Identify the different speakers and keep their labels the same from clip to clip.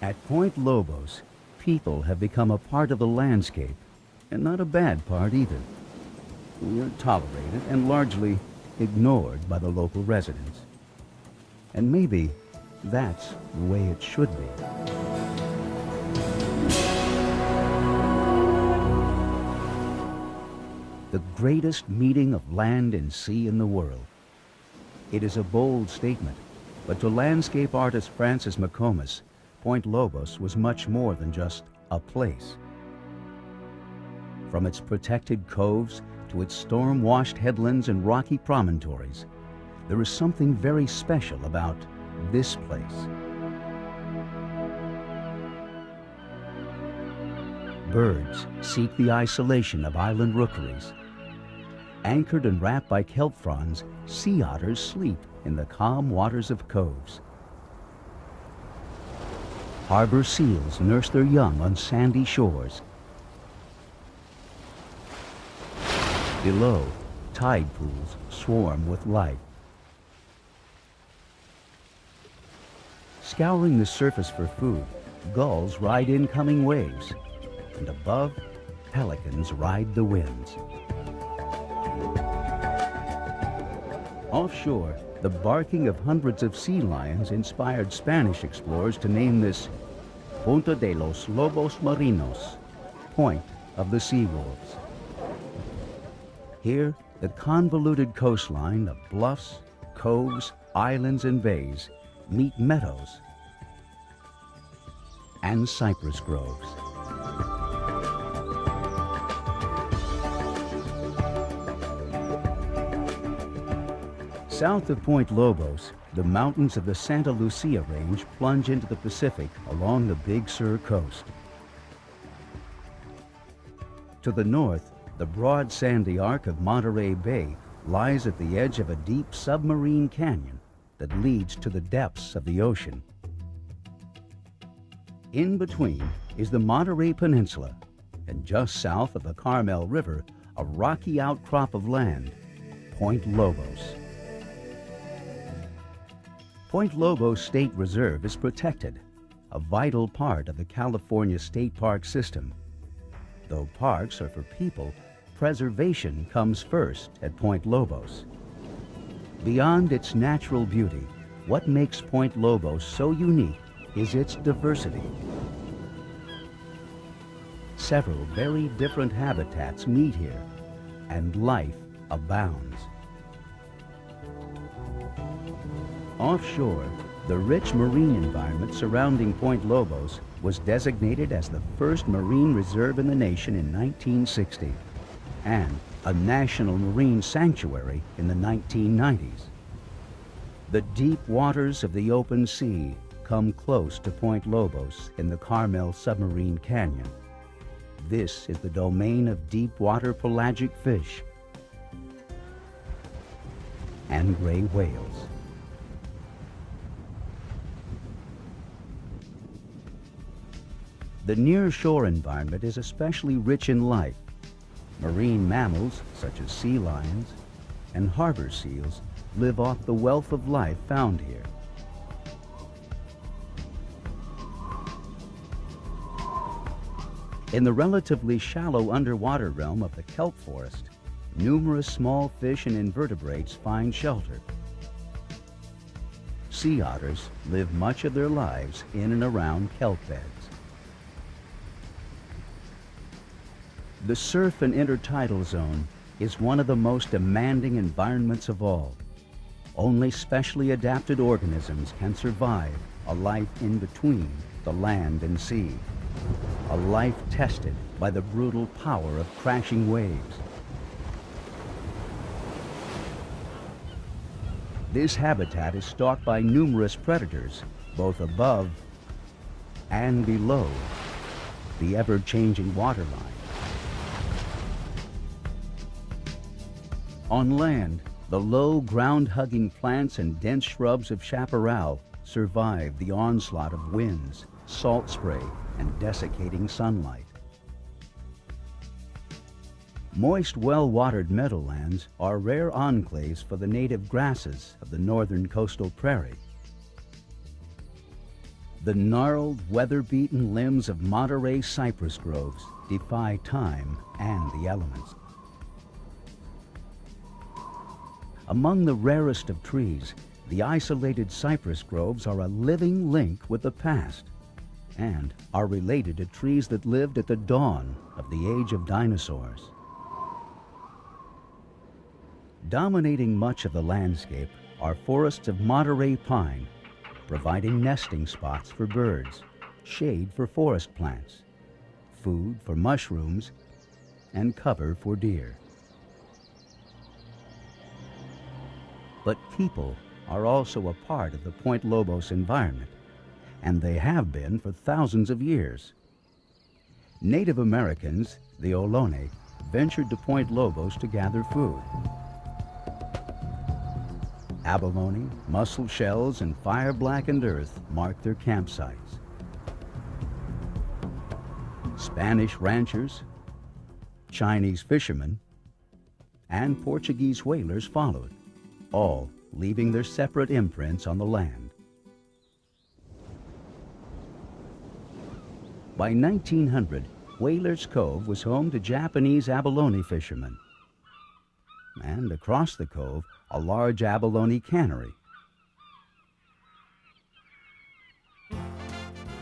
Speaker 1: At Point Lobos, people have become a part of the landscape, and not a bad part either. We are tolerated and largely ignored by the local residents. And maybe that's the way it should be. The greatest meeting of land and sea in the world. It is a bold statement, but to landscape artist Francis McComas, Point Lobos was much more than just a place. From its protected coves to its storm-washed headlands and rocky promontories, there is something very special about this place. Birds seek the isolation of island rookeries. Anchored and wrapped by kelp fronds, sea otters sleep in the calm waters of coves. Harbor seals nurse their young on sandy shores. Below, tide pools swarm with life. Scouring the surface for food, gulls ride incoming waves, and above, pelicans ride the winds. Offshore, the barking of hundreds of sea lions inspired Spanish explorers to name this Punta de los Lobos Marinos, Point of the Sea Wolves. Here, the convoluted coastline of bluffs, coves, islands, and bays meet meadows and cypress groves. South of Point Lobos, the mountains of the Santa Lucia Range plunge into the Pacific along the Big Sur coast. To the north, the broad sandy arc of Monterey Bay lies at the edge of a deep submarine canyon that leads to the depths of the ocean. In between is the Monterey Peninsula, and just south of the Carmel River, a rocky outcrop of land, Point Lobos. Point Lobos State Reserve is protected, a vital part of the California State Park system. Though parks are for people, preservation comes first at Point Lobos. Beyond its natural beauty, what makes Point Lobos so unique is its diversity. Several very different habitats meet here, and life abounds. Offshore, the rich marine environment surrounding Point Lobos was designated as the first marine reserve in the nation in 1960 and a national marine sanctuary in the 1990s. The deep waters of the open sea come close to Point Lobos in the Carmel Submarine Canyon. This is the domain of deep water pelagic fish and gray whales. The near-shore environment is especially rich in life. Marine mammals, such as sea lions and harbor seals, live off the wealth of life found here. In the relatively shallow underwater realm of the kelp forest, numerous small fish and invertebrates find shelter. Sea otters live much of their lives in and around kelp beds. The surf and intertidal zone is one of the most demanding environments of all. Only specially adapted organisms can survive a life in between the land and sea, a life tested by the brutal power of crashing waves. This habitat is stalked by numerous predators, both above and below the ever-changing waterline. On land, the low ground-hugging plants and dense shrubs of chaparral survive the onslaught of winds, salt spray, and desiccating sunlight. Moist, well-watered meadowlands are rare enclaves for the native grasses of the northern coastal prairie. The gnarled, weather-beaten limbs of Monterey cypress groves defy time and the elements. Among the rarest of trees, the isolated cypress groves are a living link with the past and are related to trees that lived at the dawn of the age of dinosaurs. Dominating much of the landscape are forests of Monterey pine, providing nesting spots for birds, shade for forest plants, food for mushrooms, and cover for deer. But people are also a part of the Point Lobos environment, and they have been for thousands of years. Native Americans, the Ohlone, ventured to Point Lobos to gather food. Abalone, mussel shells, and fire-blackened earth mark their campsites. Spanish ranchers, Chinese fishermen, and Portuguese whalers followed, all leaving their separate imprints on the land. By 1900, Whalers Cove was home to Japanese abalone fishermen, and across the cove, a large abalone cannery.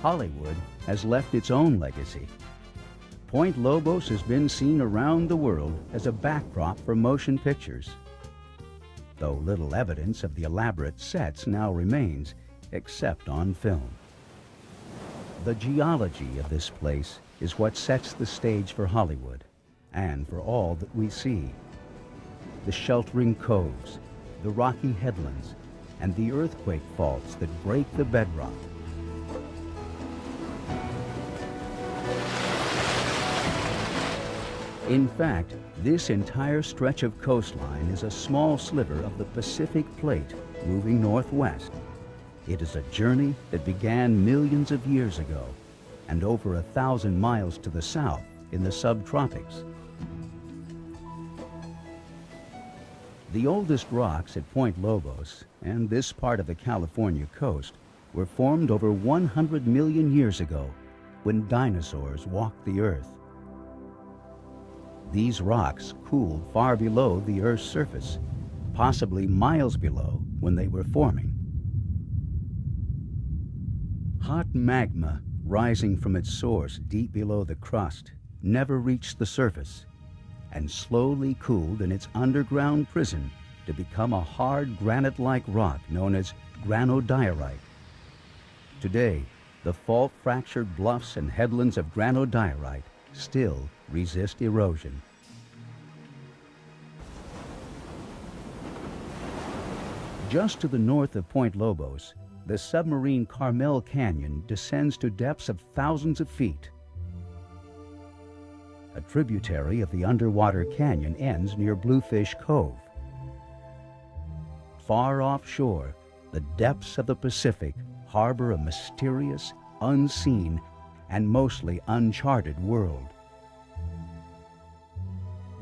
Speaker 1: Hollywood has left its own legacy. Point Lobos has been seen around the world as a backdrop for motion pictures, though little evidence of the elaborate sets now remains, except on film. The geology of this place is what sets the stage for Hollywood and for all that we see. The sheltering coves, the rocky headlands, and the earthquake faults that break the bedrock. In fact, this entire stretch of coastline is a small sliver of the Pacific Plate moving northwest. It is a journey that began millions of years ago and over 1,000 miles to the south in the subtropics. The oldest rocks at Point Lobos and this part of the California coast were formed over 100 million years ago when dinosaurs walked the earth. These rocks cooled far below the Earth's surface, possibly miles below when they were forming. Hot magma rising from its source deep below the crust never reached the surface and slowly cooled in its underground prison to become a hard granite-like rock known as granodiorite. Today, the fault-fractured bluffs and headlands of granodiorite still resist erosion. Just to the north of Point Lobos, the submarine Carmel Canyon descends to depths of thousands of feet. A tributary of the underwater canyon ends near Bluefish Cove. Far offshore, the depths of the Pacific harbor a mysterious, unseen, and mostly uncharted world.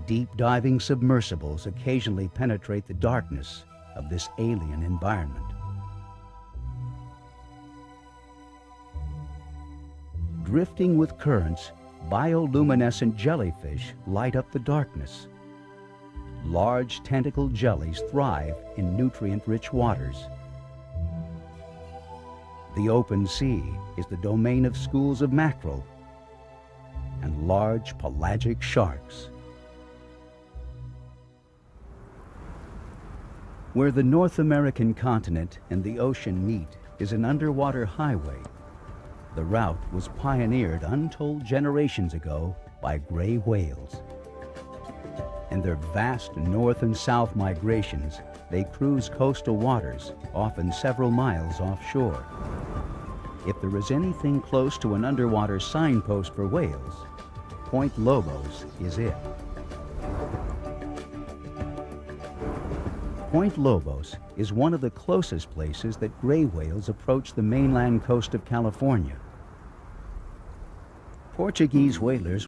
Speaker 1: Deep-diving submersibles occasionally penetrate the darkness of this alien environment. Drifting with currents, bioluminescent jellyfish light up the darkness. Large tentacled jellies thrive in nutrient-rich waters. The open sea is the domain of schools of mackerel and large pelagic sharks. Where the North American continent and the ocean meet is an underwater highway. The route was pioneered untold generations ago by gray whales. In their vast north and south migrations, they cruise coastal waters, often several miles offshore. If there is anything close to an underwater signpost for whales, Point Lobos is it. Point Lobos is one of the closest places that gray whales approach the mainland coast of California. Portuguese whalers